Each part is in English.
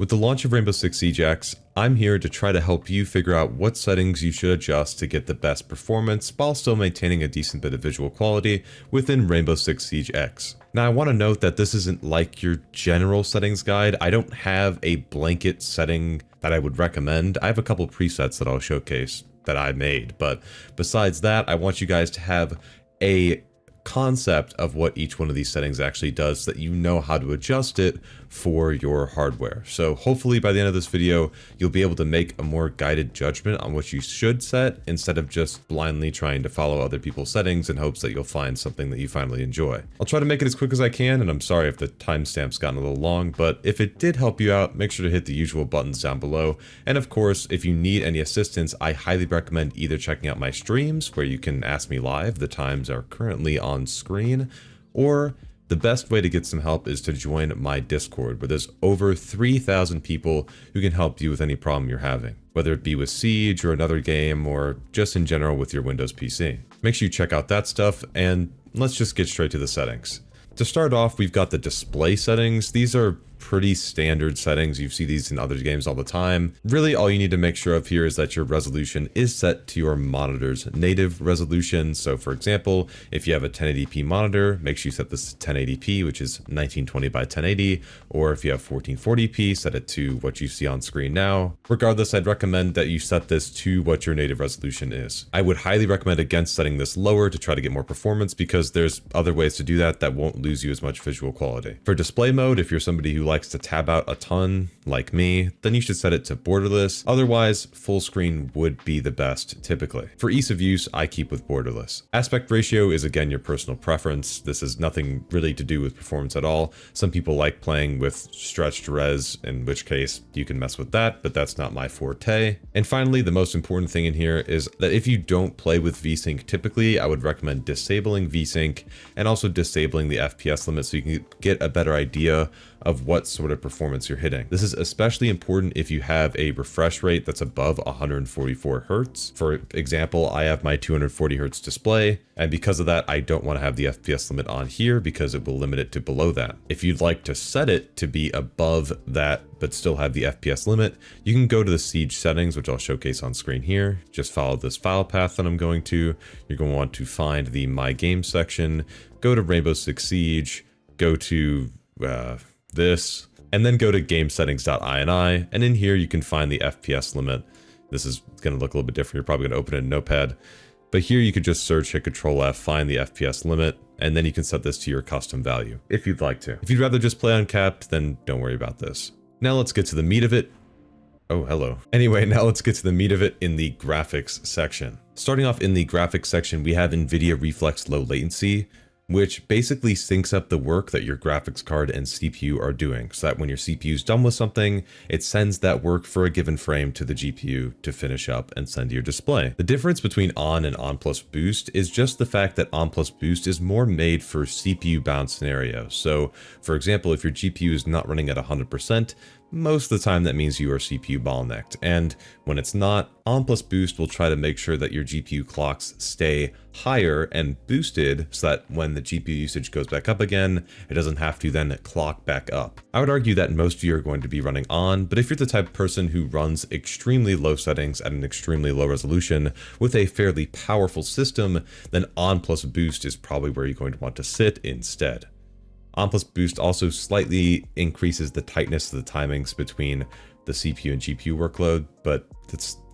With the launch of Rainbow Six Siege X, I'm here to try to help you figure out what settings you should adjust to get the best performance while still maintaining a decent bit of visual quality within Rainbow Six Siege X. Now I want to note that this isn't like your general settings guide. I don't have a blanket setting that I would recommend. I have a couple presets that I'll showcase that I made, but besides that, I want you guys to have a concept of what each one of these settings actually does so that you know how to adjust it for your hardware. So hopefully by the end of this video, you'll be able to make a more guided judgment on what you should set instead of just blindly trying to follow other people's settings in hopes that you'll find something that you finally enjoy. I'll try to make it as quick as I can, and I'm sorry if the timestamp's gotten a little long, but if it did help you out, make sure to hit the usual buttons down below. And of course, if you need any assistance, I highly recommend either checking out my streams where you can ask me live, the times are currently on screen, or the best way to get some help is to join my Discord, where there's over 3,000 people who can help you with any problem you're having, whether it be with Siege or another game, or just in general with your Windows PC. Make sure you check out that stuff, and let's just get straight to the settings. To start off, we've got the display settings. These are pretty standard settings. You see these in other games all the time. Really, all you need to make sure of here is that your resolution is set to your monitor's native resolution. So for example, if you have a 1080p monitor, make sure you set this to 1080p, which is 1920 by 1080, or if you have 1440p, set it to what you see on screen now. Regardless, I'd recommend that you set this to what your native resolution is. I would highly recommend against setting this lower to try to get more performance, because there's other ways to do that that won't lose you as much visual quality. For display mode, if you're somebody who likes to tab out a ton like me, then you should set it to borderless. Otherwise, full screen would be the best typically. For ease of use, I keep with borderless. Aspect ratio is again your personal preference. This has nothing really to do with performance at all. Some people like playing with stretched res, in which case you can mess with that, but that's not my forte. And finally, the most important thing in here is that if you don't play with VSync typically, I would recommend disabling VSync and also disabling the FPS limit so you can get a better idea of what sort of performance you're hitting. This is especially important if you have a refresh rate that's above 144 Hertz. For example, I have my 240 Hertz display, and because of that, I don't want to have the FPS limit on here because it will limit it to below that. If you'd like to set it to be above that, but still have the FPS limit, you can go to the Siege settings, which I'll showcase on screen here. Just follow this file path that I'm going to. You're going to want to find the My Games section, go to Rainbow Six Siege, go to this, and then go to gamesettings.ini, and in here you can find the FPS limit. This is going to look a little bit different. You're probably going to open it in Notepad, but here you could just search, hit Control F, find the FPS limit, and then you can set this to your custom value if you'd like to. If you'd rather just play uncapped, then don't worry about this. Now let's get to the meat of it. Oh, hello. Anyway, now let's get to the meat of it in the graphics section. Starting off in the graphics section, we have Nvidia Reflex low latency, which basically syncs up the work that your graphics card and CPU are doing, so that when your CPU is done with something, it sends that work for a given frame to the GPU to finish up and send to your display. The difference between on and on plus boost is just the fact that on plus boost is more made for CPU bound scenarios. So for example, if your GPU is not running at 100%, most of the time that means you are CPU bottlenecked, and when it's not, on plus boost will try to make sure that your GPU clocks stay higher and boosted so that when the GPU usage goes back up again, it doesn't have to then clock back up. I would argue that most of you are going to be running on, but if you're the type of person who runs extremely low settings at an extremely low resolution with a fairly powerful system, then on plus boost is probably where you're going to want to sit instead. On plus boost also slightly increases the tightness of the timings between the CPU and GPU workload, but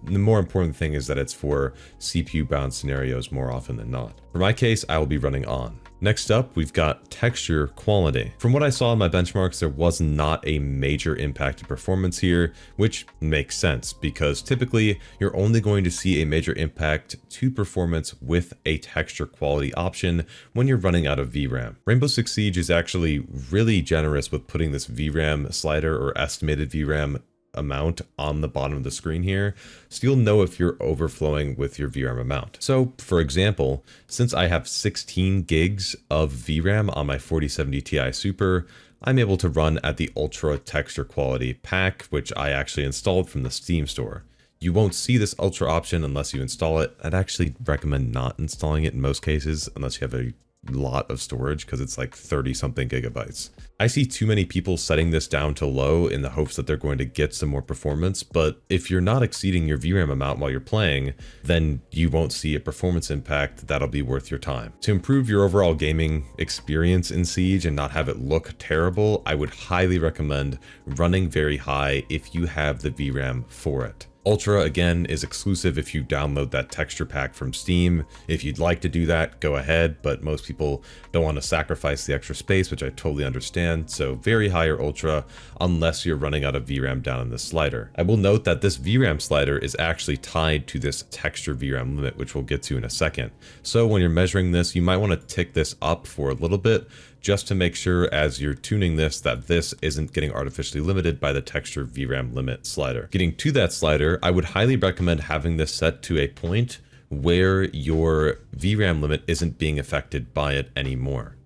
the more important thing is that it's for CPU bound scenarios more often than not. For my case, I will be running on. Next up, we've got texture quality. From what I saw in my benchmarks, there was not a major impact to performance here, which makes sense because typically you're only going to see a major impact to performance with a texture quality option when you're running out of VRAM. Rainbow Six Siege is actually really generous with putting this VRAM slider or estimated VRAM amount on the bottom of the screen here, so you'll know if you're overflowing with your VRAM amount. So for example, since I have 16 gigs of VRAM on my 4070 Ti Super, I'm able to run at the Ultra Texture Quality pack, which I actually installed from the Steam store. You won't see this Ultra option unless you install it. I'd actually recommend not installing it in most cases, unless you have a lot of storage because it's like 30 something gigabytes. I see too many people setting this down to low in the hopes that they're going to get some more performance, but if you're not exceeding your VRAM amount while you're playing, then you won't see a performance impact that'll be worth your time. To improve your overall gaming experience in Siege and not have it look terrible, I would highly recommend running very high if you have the VRAM for it. Ultra, again, is exclusive if you download that texture pack from Steam. If you'd like to do that, go ahead, but most people don't want to sacrifice the extra space, which I totally understand, so very high or ultra, unless you're running out of VRAM down in this slider. I will note that this VRAM slider is actually tied to this texture VRAM limit, which we'll get to in a second. So when you're measuring this, you might want to tick this up for a little bit, just to make sure as you're tuning this that this isn't getting artificially limited by the texture VRAM limit slider. Getting to that slider, I would highly recommend having this set to a point where your VRAM limit isn't being affected by it anymore.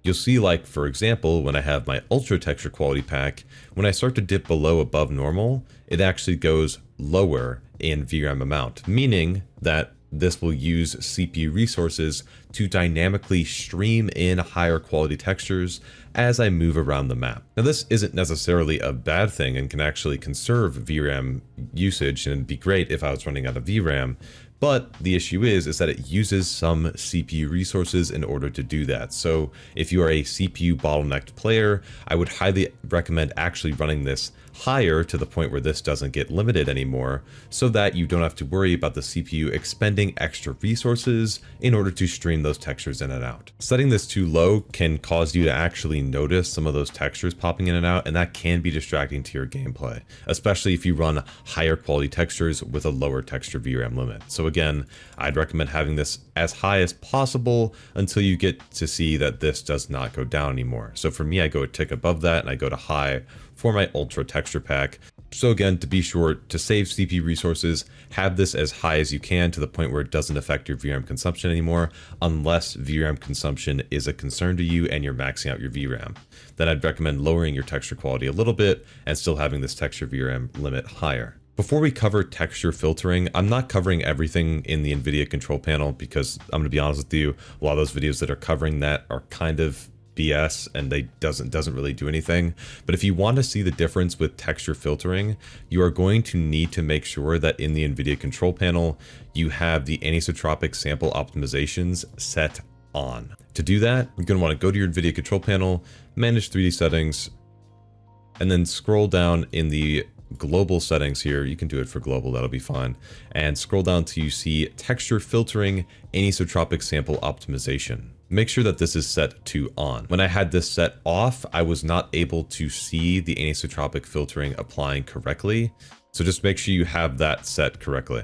You'll see, like, for example, when I have my ultra texture quality pack, when I start to dip below above normal, it actually goes lower in VRAM amount, meaning that this will use CPU resources to dynamically stream in higher quality textures as I move around the map. Now, this isn't necessarily a bad thing and can actually conserve VRAM usage, and it'd be great if I was running out of VRAM. But the issue is that it uses some CPU resources in order to do that. So if you are a CPU bottlenecked player, I would highly recommend actually running this higher to the point where this doesn't get limited anymore, so that you don't have to worry about the CPU expending extra resources in order to stream those textures in and out. Setting this too low can cause you to actually notice some of those textures popping in and out, and that can be distracting to your gameplay, especially if you run higher quality textures with a lower texture VRAM limit. So again, I'd recommend having this as high as possible until you get to see that this does not go down anymore. So for me, I go a tick above that and I go to high for my ultra texture pack. So again, to be sure to save CPU resources, have this as high as you can to the point where it doesn't affect your VRAM consumption anymore, unless VRAM consumption is a concern to you and you're maxing out your VRAM. Then I'd recommend lowering your texture quality a little bit and still having this texture VRAM limit higher. Before we cover texture filtering, I'm not covering everything in the Nvidia control panel because I'm going to be honest with you, a lot of those videos that are covering that are kind of BS and they doesn't really do anything. But if you want to see the difference with texture filtering, you are going to need to make sure that in the Nvidia control panel, you have the anisotropic sample optimizations set on. To do that, you're going to want to go to your Nvidia control panel, manage 3D settings, and then scroll down in the global settings here. You can do it for global, that'll be fine. And scroll down till you see texture filtering anisotropic sample optimization. Make sure that this is set to on. When I had this set off, I was not able to see the anisotropic filtering applying correctly. So just make sure you have that set correctly.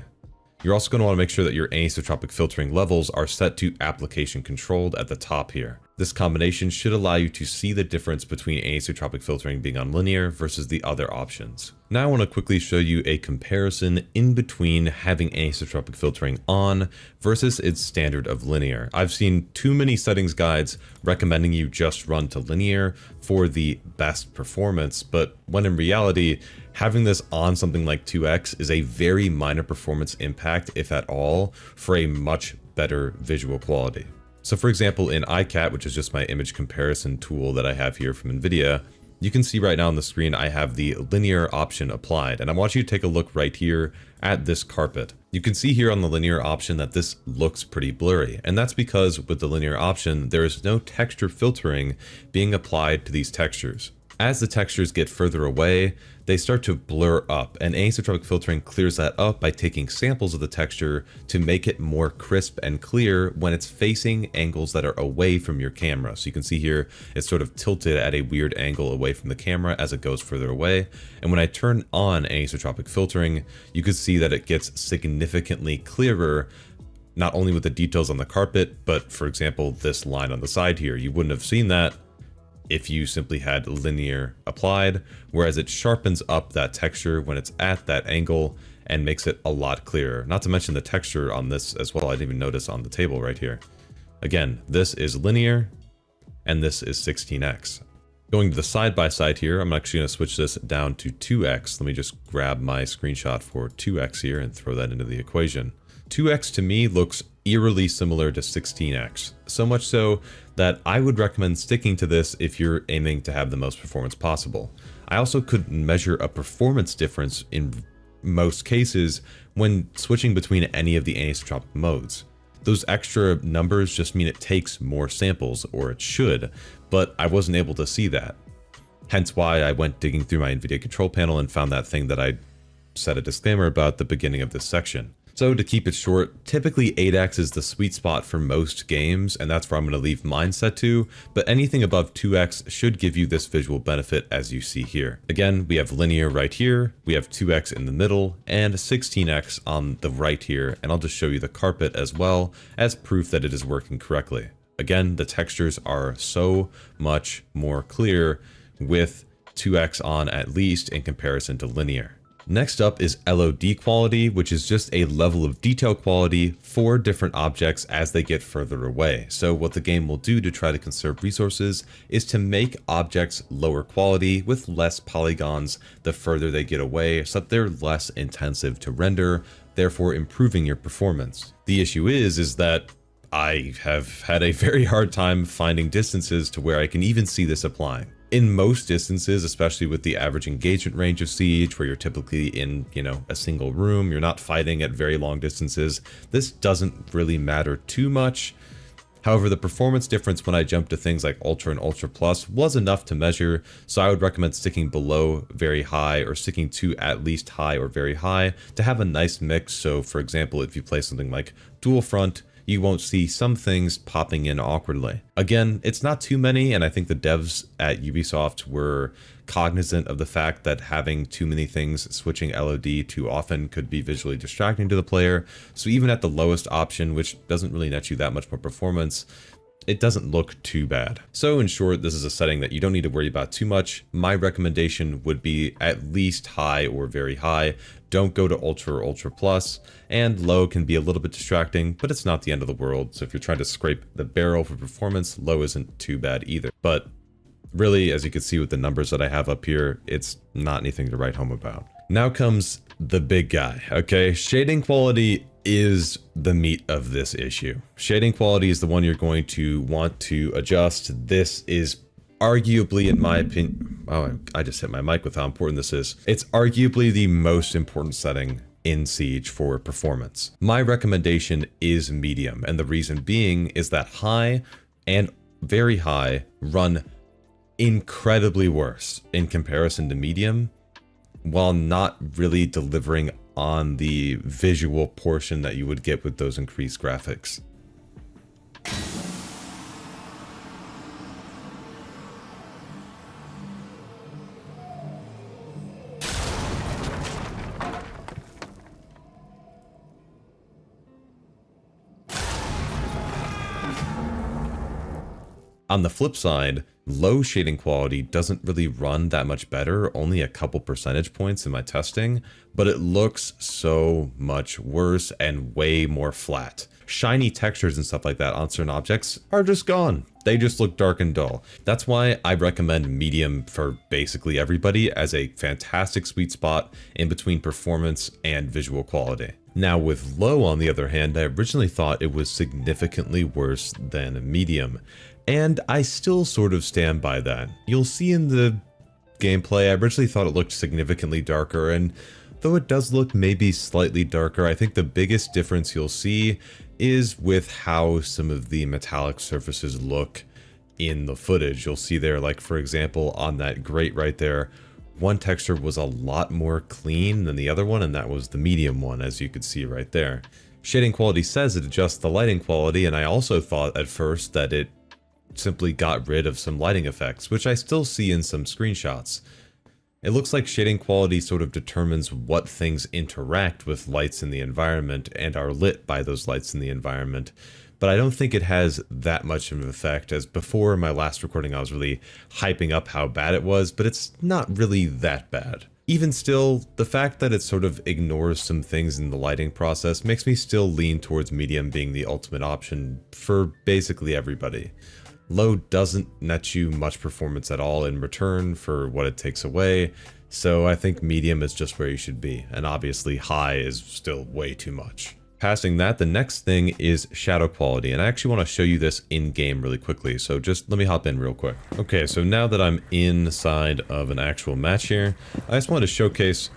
You're also going to want to make sure that your anisotropic filtering levels are set to application controlled at the top here. This combination should allow you to see the difference between anisotropic filtering being on linear versus the other options. Now I want to quickly show you a comparison in between having anisotropic filtering on versus its standard of linear. I've seen too many settings guides recommending you just run to linear for the best performance, but when in reality, having this on something like 2x is a very minor performance impact, if at all, for a much better visual quality. So for example, in iCat, which is just my image comparison tool that I have here from Nvidia, you can see right now on the screen I have the linear option applied, and I want you to take a look right here at this carpet. You can see here on the linear option that this looks pretty blurry, and that's because with the linear option, there is no texture filtering being applied to these textures. As the textures get further away, they start to blur up, and anisotropic filtering clears that up by taking samples of the texture to make it more crisp and clear when it's facing angles that are away from your camera. So you can see here, it's sort of tilted at a weird angle away from the camera as it goes further away. And when I turn on anisotropic filtering, you can see that it gets significantly clearer, not only with the details on the carpet, but for example, this line on the side here. You wouldn't have seen that if you simply had linear applied, whereas it sharpens up that texture when it's at that angle and makes it a lot clearer. Not to mention the texture on this as well, I didn't even notice on the table right here. Again, this is linear and this is 16x. Going to the side-by-side here, I'm actually going to switch this down to 2x. Let me just grab my screenshot for 2x here and throw that into the equation. 2x to me looks eerily similar to 16x. So much so that I would recommend sticking to this if you're aiming to have the most performance possible. I also couldn't measure a performance difference in most cases when switching between any of the anisotropic modes. Those extra numbers just mean it takes more samples, or it should, but I wasn't able to see that. Hence why I went digging through my Nvidia control panel and found that thing that I said a disclaimer about at the beginning of this section. So to keep it short, typically 8x is the sweet spot for most games, and that's where I'm going to leave mine set to, but anything above 2x should give you this visual benefit as you see here. Again, we have linear right here, we have 2x in the middle, and 16x on the right here, and I'll just show you the carpet as well as proof that it is working correctly. Again, the textures are so much more clear with 2x on at least in comparison to linear. Next up is LOD quality, which is just a level of detail quality for different objects as they get further away. So what the game will do to try to conserve resources is to make objects lower quality with less polygons the further they get away, so that they're less intensive to render, therefore improving your performance. The issue is that I have had a very hard time finding distances to where I can even see this applying. In most instances, especially with the average engagement range of Siege, where you're typically in, a single room, you're not fighting at very long distances, this doesn't really matter too much. However, the performance difference when I jumped to things like Ultra and Ultra Plus was enough to measure, so I would recommend sticking below very high or sticking to at least high or very high to have a nice mix. So for example, if you play something like Dual Front, you won't see some things popping in awkwardly. Again, it's not too many, and I think the devs at Ubisoft were cognizant of the fact that having too many things switching LOD too often could be visually distracting to the player. So even at the lowest option, which doesn't really net you that much more performance, it doesn't look too bad. So in short, this is a setting that you don't need to worry about too much. My recommendation would be at least high or very high. Don't go to Ultra or Ultra Plus, and low can be a little bit distracting, but it's not the end of the world. So if you're trying to scrape the barrel for performance, low isn't too bad either. But really, as you can see with the numbers that I have up here, it's not anything to write home about. Now comes the big guy, okay? Shading quality is the meat of this issue. Shading quality is the one you're going to want to adjust. This is arguably, in my opinion, oh, I just hit my mic with how important this is. It's arguably the most important setting in Siege for performance. My recommendation is medium, and the reason being is that high and very high run incredibly worse in comparison to medium, while not really delivering on the visual portion that you would get with those increased graphics. On the flip side, low shading quality doesn't really run that much better, only a couple percentage points in my testing, but it looks so much worse and way more flat. Shiny textures and stuff like that on certain objects are just gone. They just look dark and dull. That's why I recommend medium for basically everybody as a fantastic sweet spot in between performance and visual quality. Now with low, on the other hand, I originally thought it was significantly worse than medium, and I still sort of stand by that. You'll see in the gameplay, I originally thought it looked significantly darker, and though it does look maybe slightly darker, I think the biggest difference you'll see is with how some of the metallic surfaces look in the footage. You'll see there, like for example, on that grate right there, one texture was a lot more clean than the other one, and that was the medium one, as you could see right there. Shading quality says it adjusts the lighting quality, and I also thought at first that it simply got rid of some lighting effects, which I still see in some screenshots. It looks like shading quality sort of determines what things interact with lights in the environment and are lit by those lights in the environment, but I don't think it has that much of an effect, as before in my last recording I was really hyping up how bad it was, but it's not really that bad. Even still, the fact that it sort of ignores some things in the lighting process makes me still lean towards medium being the ultimate option for basically everybody. Low doesn't net you much performance at all in return for what it takes away, so I think medium is just where you should be, and obviously high is still way too much. Passing that, the next thing is shadow quality, and I actually want to show you this in game really quickly, so just let me hop in real quick. Okay, so now that I'm inside of an actual match here, I just wanted to showcase,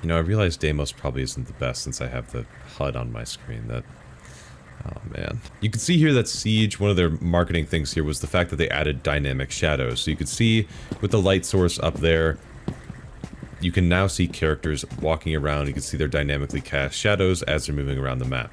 you know, I realize Deimos probably isn't the best since I have the HUD on my screen. Oh man. You can see here that Siege, one of their marketing things here was the fact that they added dynamic shadows. So you can see with the light source up there, you can now see characters walking around. You can see their dynamically cast shadows as they're moving around the map.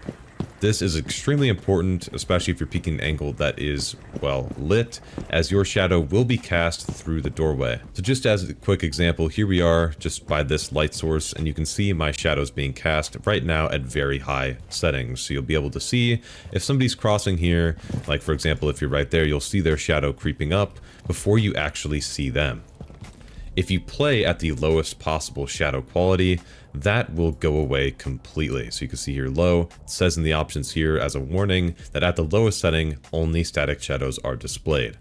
This is extremely important, especially if you're peeking an angle that is, well, lit, as your shadow will be cast through the doorway. So just as a quick example, here we are just by this light source, and you can see my shadows being cast right now at very high settings. So you'll be able to see if somebody's crossing here, like for example, if you're right there, you'll see their shadow creeping up before you actually see them. If you play at the lowest possible shadow quality, that will go away completely. So you can see here low, it says in the options here as a warning that at the lowest setting, only static shadows are displayed.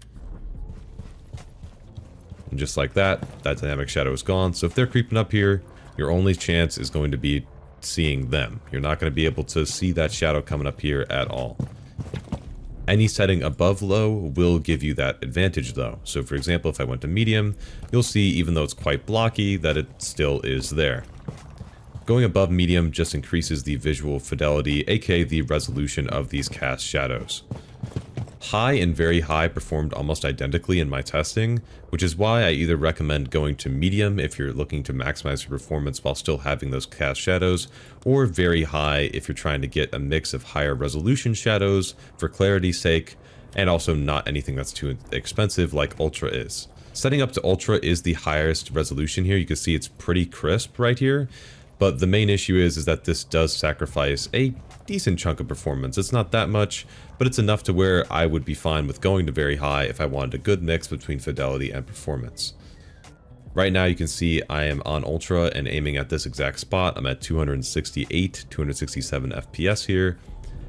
And just like that, that dynamic shadow is gone. So if they're creeping up here, your only chance is going to be seeing them. You're not going to be able to see that shadow coming up here at all. Any setting above low will give you that advantage though. So for example, if I went to medium, you'll see even though it's quite blocky that it still is there. Going above medium just increases the visual fidelity, aka the resolution of these cast shadows. High and very high performed almost identically in my testing, which is why I either recommend going to medium if you're looking to maximize your performance while still having those cast shadows, or very high if you're trying to get a mix of higher resolution shadows for clarity's sake, and also not anything that's too expensive like Ultra is. Setting up to Ultra is the highest resolution here. You can see it's pretty crisp right here, but the main issue is that this does sacrifice a decent chunk of performance. It's not that much, but it's enough to where I would be fine with going to very high if I wanted a good mix between fidelity and performance. Right now you can see I am on Ultra and aiming at this exact spot. I'm at 268, 267 FPS here,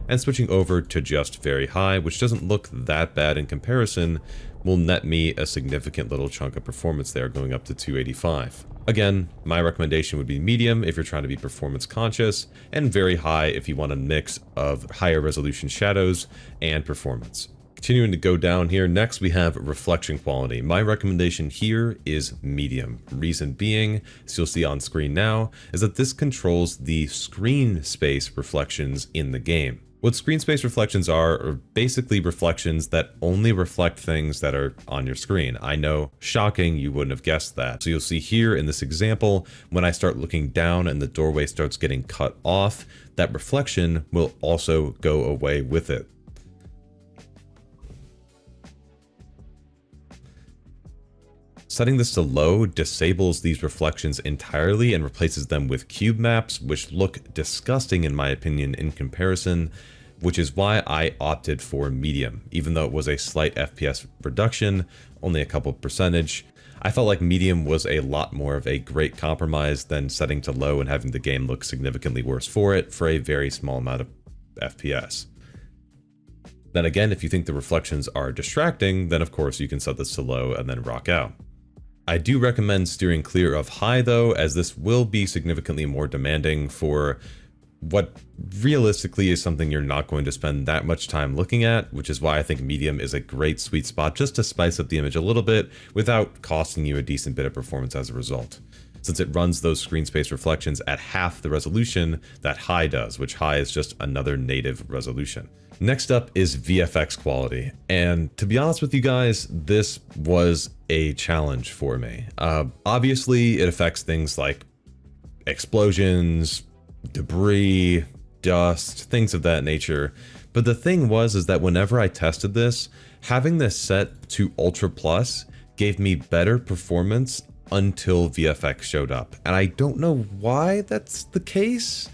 and switching over to just very high, which doesn't look that bad in comparison, will net me a significant little chunk of performance there, going up to 285. Again, my recommendation would be medium if you're trying to be performance conscious, and very high if you want a mix of higher resolution shadows and performance. Continuing to go down here, next we have reflection quality. My recommendation here is medium. Reason being, as you'll see on screen now, is that this controls the screen space reflections in the game. What screen space reflections are basically reflections that only reflect things that are on your screen. I know, shocking, you wouldn't have guessed that. So you'll see here in this example, when I start looking down and the doorway starts getting cut off, that reflection will also go away with it. Setting this to low disables these reflections entirely and replaces them with cube maps, which look disgusting in my opinion in comparison, which is why I opted for medium. Even though it was a slight FPS reduction, only a couple percentage, I felt like medium was a lot more of a great compromise than setting to low and having the game look significantly worse for it for a very small amount of FPS. Then again, if you think the reflections are distracting, then of course you can set this to low and then rock out. I do recommend steering clear of high though, as this will be significantly more demanding for what realistically is something you're not going to spend that much time looking at, which is why I think medium is a great sweet spot just to spice up the image a little bit without costing you a decent bit of performance as a result, since it runs those screen space reflections at half the resolution that high does, which high is just another native resolution. Next up is VFX quality, and to be honest with you guys, this was a challenge for me. Obviously, it affects things like explosions, debris, dust, things of that nature, but the thing is that whenever I tested this, having this set to Ultra Plus gave me better performance until VFX showed up, and I don't know why that's the case,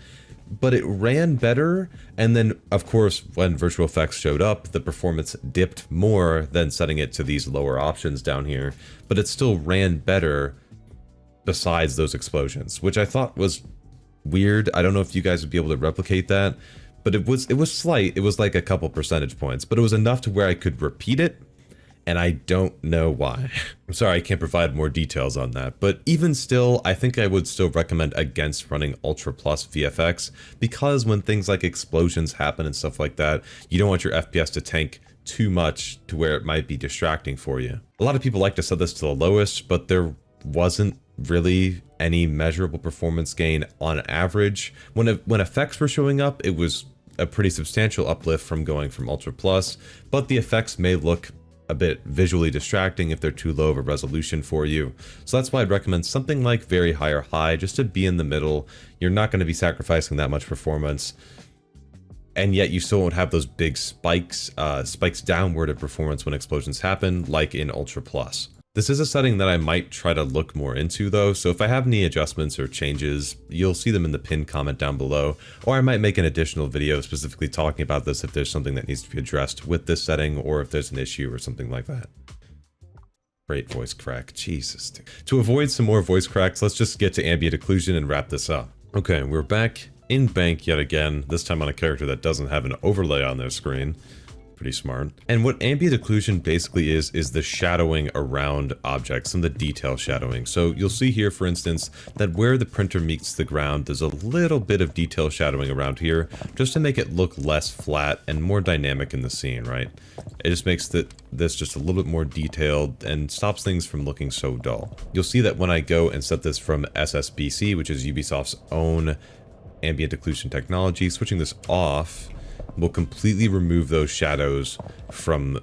but it ran better, and then of course when virtual effects showed up, the performance dipped more than setting it to these lower options down here, but it still ran better besides those explosions, which I thought was weird. I don't know if you guys would be able to replicate that, but it was slight. It was like a couple percentage points, but it was enough to where I could repeat it and I don't know why. I'm sorry I can't provide more details on that, but even still, I think I would still recommend against running Ultra Plus VFX, because when things like explosions happen and stuff like that, you don't want your FPS to tank too much to where it might be distracting for you. A lot of people like to set this to the lowest, but there wasn't really any measurable performance gain on average. When effects were showing up, it was a pretty substantial uplift from going from Ultra Plus, but the effects may look a bit visually distracting if they're too low of a resolution for you. So that's why I'd recommend something like very high or high, just to be in the middle. You're not going to be sacrificing that much performance, and yet you still won't have those big spikes downward of performance when explosions happen, like in Ultra Plus. This is a setting that I might try to look more into though, so if I have any adjustments or changes, you'll see them in the pinned comment down below, or I might make an additional video specifically talking about this if there's something that needs to be addressed with this setting, or if there's an issue or something like that. Great voice crack, Jesus. To avoid some more voice cracks, let's just get to ambient occlusion and wrap this up. Okay, we're back in bank yet again, this time on a character that doesn't have an overlay on their screen. Pretty smart. And what ambient occlusion basically is the shadowing around objects, some of the detail shadowing. So you'll see here, for instance, that where the printer meets the ground, there's a little bit of detail shadowing around here, just to make it look less flat and more dynamic in the scene, right? It just makes this just a little bit more detailed and stops things from looking so dull. You'll see that when I go and set this from SSBC, which is Ubisoft's own ambient occlusion technology, switching this off will completely remove those shadows from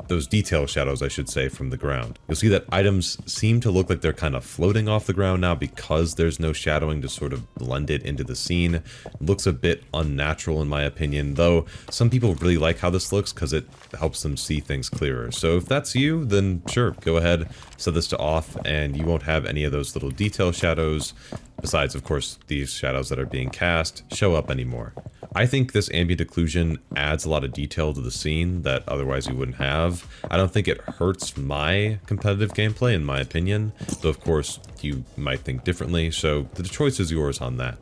those detail shadows, I should say, from the ground. You'll see that items seem to look like they're kind of floating off the ground now because there's no shadowing to sort of blend it into the scene. It looks a bit unnatural in my opinion, though some people really like how this looks because it helps them see things clearer. So if that's you, then sure, go ahead, set this to off, and you won't have any of those little detail shadows, besides of course these shadows that are being cast, show up anymore. I think this ambient occlusion adds a lot of detail to the scene that otherwise you wouldn't have. I don't think it hurts my competitive gameplay in my opinion, though of course you might think differently, so the choice is yours on that.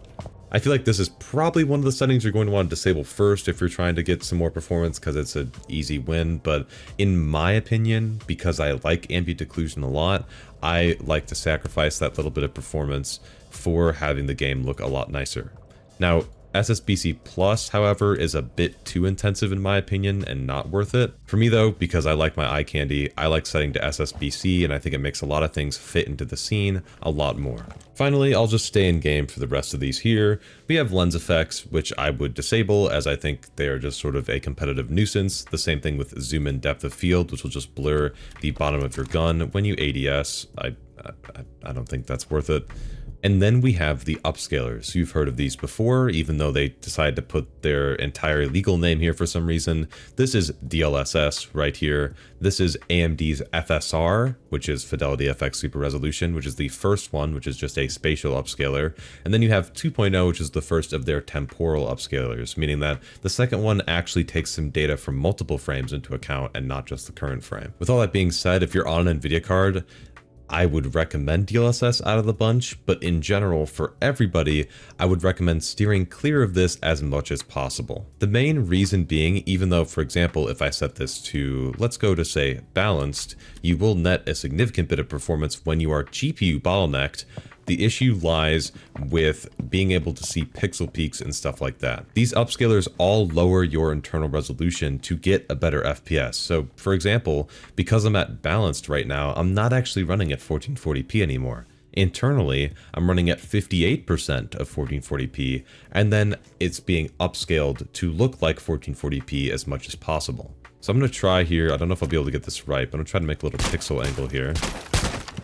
I feel like this is probably one of the settings you're going to want to disable first if you're trying to get some more performance because it's an easy win, but in my opinion, because I like ambient occlusion a lot, I like to sacrifice that little bit of performance for having the game look a lot nicer. Now, SSBC Plus, however, is a bit too intensive in my opinion and not worth it. For me though, because I like my eye candy, I like setting to SSBC and I think it makes a lot of things fit into the scene a lot more. Finally, I'll just stay in game for the rest of these here. We have lens effects, which I would disable as I think they are just sort of a competitive nuisance. The same thing with zoom in depth of field, which will just blur the bottom of your gun when you ADS. I don't think that's worth it. And then we have the upscalers. You've heard of these before, even though they decided to put their entire legal name here for some reason. This is DLSS right here. This is AMD's FSR, which is Fidelity FX Super Resolution, which is the first one, which is just a spatial upscaler. And then you have 2.0, which is the first of their temporal upscalers, meaning that the second one actually takes some data from multiple frames into account and not just the current frame. With all that being said, if you're on an Nvidia card, I would recommend DLSS out of the bunch, but in general, for everybody, I would recommend steering clear of this as much as possible. The main reason being, even though, for example, if I set this to, let's go to say balanced, you will net a significant bit of performance when you are GPU bottlenecked. The issue lies with being able to see pixel peaks and stuff like that. These upscalers all lower your internal resolution to get a better FPS. So for example, because I'm at balanced right now, I'm not actually running at 1440p anymore. Internally, I'm running at 58% of 1440p, and then it's being upscaled to look like 1440p as much as possible. So I'm gonna try here, I don't know if I'll be able to get this right, but I'm gonna try to make a little pixel angle here.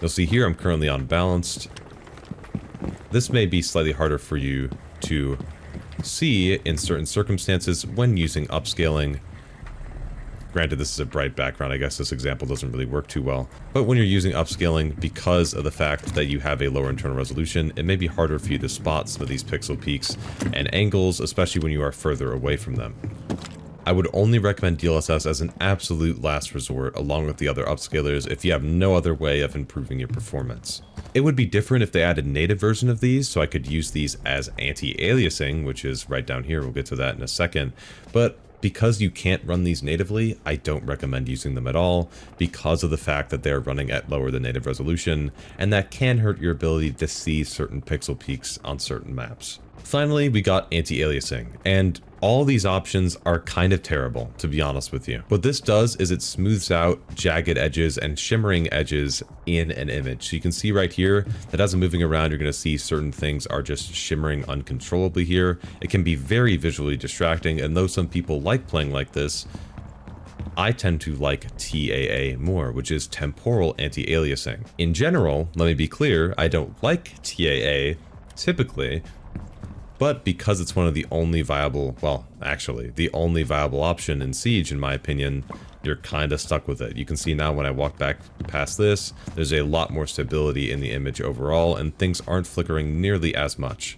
You'll see here I'm currently on balanced. This may be slightly harder for you to see in certain circumstances when using upscaling. Granted, this is a bright background, I guess this example doesn't really work too well. But when you're using upscaling, because of the fact that you have a lower internal resolution, it may be harder for you to spot some of these pixel peaks and angles, especially when you are further away from them. I would only recommend DLSS as an absolute last resort along with the other upscalers if you have no other way of improving your performance. It would be different if they added a native version of these, so I could use these as anti-aliasing, which is right down here, we'll get to that in a second, but Because you can't run these natively, I don't recommend using them at all because of the fact that they're running at lower than native resolution, and that can hurt your ability to see certain pixel peaks on certain maps. Finally, we got anti-aliasing, and all these options are kind of terrible, to be honest with you. What this does is it smooths out jagged edges and shimmering edges in an image. So you can see right here that as I'm moving around, you're going to see certain things are just shimmering uncontrollably here. It can be very visually distracting, and though some people like playing like this, I tend to like TAA more, which is temporal anti-aliasing. In general, let me be clear, I don't like TAA typically, but because it's one of the only viable, well, actually, the only viable option in Siege, in my opinion, you're kind of stuck with it. You can see now when I walk back past this, there's a lot more stability in the image overall, and things aren't flickering nearly as much.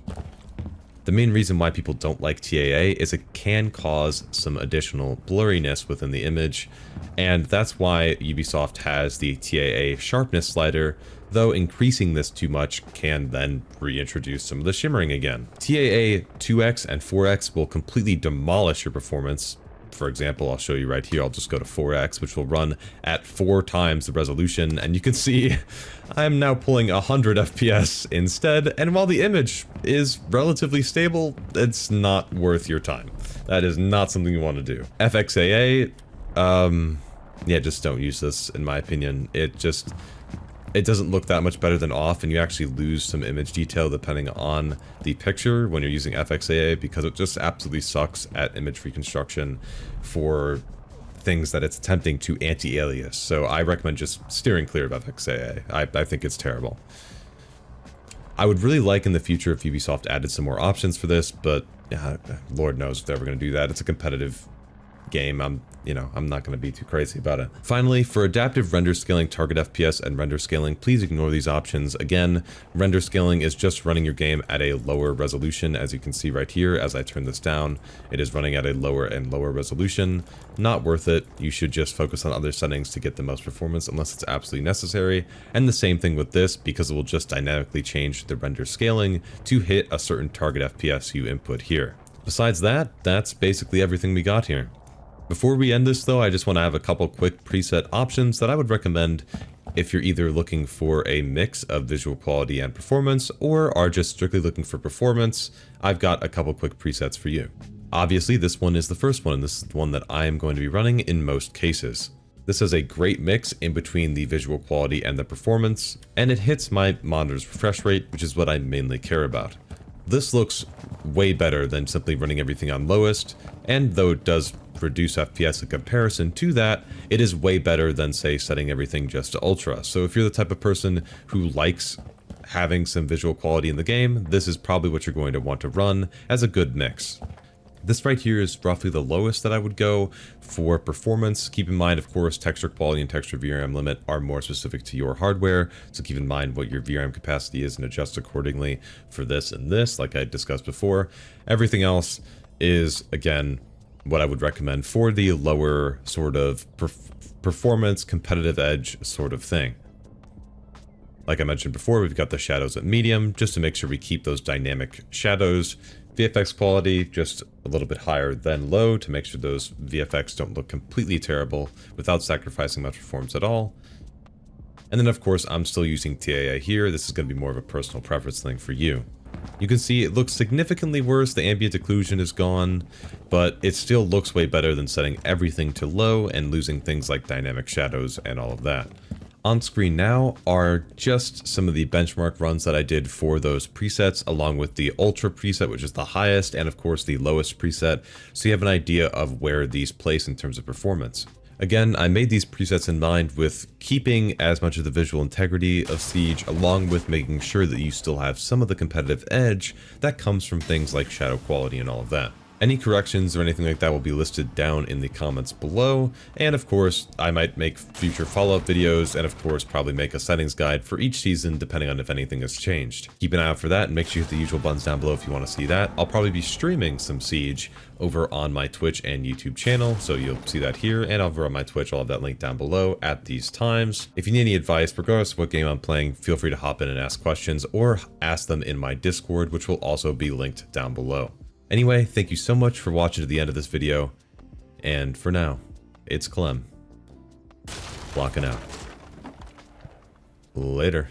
The main reason why people don't like TAA is it can cause some additional blurriness within the image, and that's why Ubisoft has the TAA sharpness slider, though increasing this too much can then reintroduce some of the shimmering again. TAA 2x and 4x will completely demolish your performance. For example, I'll show you right here, I'll just go to 4x, which will run at 4 times the resolution, and you can see I'm now pulling 100 FPS instead, and while the image is relatively stable, it's not worth your time. That is not something you want to do. FXAA, yeah, just don't use this, in my opinion. It doesn't look that much better than off, and you actually lose some image detail depending on the picture when you're using FXAA, because it just absolutely sucks at image reconstruction for things that it's attempting to anti-alias. So I recommend just steering clear of FXAA. I think it's terrible. I would really like in the future if Ubisoft added some more options for this, but Lord knows if they're ever going to do that. It's a competitive game. I'm not going to be too crazy about it. Finally, for adaptive render scaling target FPS and render scaling, please ignore these options. Again, render scaling is just running your game at a lower resolution. As you can see right here, as I turn this down, it is running at a lower and lower resolution. Not worth it. You should just focus on other settings to get the most performance unless it's absolutely necessary. And the same thing with this, because it will just dynamically change the render scaling to hit a certain target FPS you input here. Besides that, that's basically everything we got here. Before we end this though, I just want to have a couple quick preset options that I would recommend if you're either looking for a mix of visual quality and performance, or are just strictly looking for performance. I've got a couple quick presets for you. Obviously, this one is the first one, and this is the one that I am going to be running in most cases. This has a great mix in between the visual quality and the performance, and it hits my monitor's refresh rate, which is what I mainly care about. This looks way better than simply running everything on lowest, and though it does reduce FPS in comparison to that, it is way better than, say, setting everything just to ultra. So if you're the type of person who likes having some visual quality in the game, this is probably what you're going to want to run as a good mix. This right here is roughly the lowest that I would go for performance. Keep in mind, of course, texture quality and texture VRAM limit are more specific to your hardware, so keep in mind what your VRAM capacity is and adjust accordingly for this and this, like I discussed before. Everything else is, again, what I would recommend for the lower sort of performance, competitive edge sort of thing. Like I mentioned before, we've got the shadows at medium, just to make sure we keep those dynamic shadows. VFX quality, just a little bit higher than low to make sure those VFX don't look completely terrible without sacrificing much performance at all. And then of course, I'm still using TAA here. This is going to be more of a personal preference thing for you. You can see it looks significantly worse. The ambient occlusion is gone, but it still looks way better than setting everything to low and losing things like dynamic shadows and all of that. On screen now are just some of the benchmark runs that I did for those presets, along with the Ultra preset, which is the highest, and of course the lowest preset, so you have an idea of where these place in terms of performance. Again, I made these presets in mind with keeping as much of the visual integrity of Siege, along with making sure that you still have some of the competitive edge that comes from things like shadow quality and all of that. Any corrections or anything like that will be listed down in the comments below, and of course, I might make future follow-up videos, and of course, probably make a settings guide for each season, depending on if anything has changed. Keep an eye out for that, and make sure you hit the usual buttons down below if you want to see that. I'll probably be streaming some Siege over on my Twitch and YouTube channel, so you'll see that here, and over on my Twitch, I'll have that link down below at these times. If you need any advice, regardless of what game I'm playing, feel free to hop in and ask questions, or ask them in my Discord, which will also be linked down below. Anyway, thank you so much for watching to the end of this video. And for now, it's Klem. Blocking out. Later.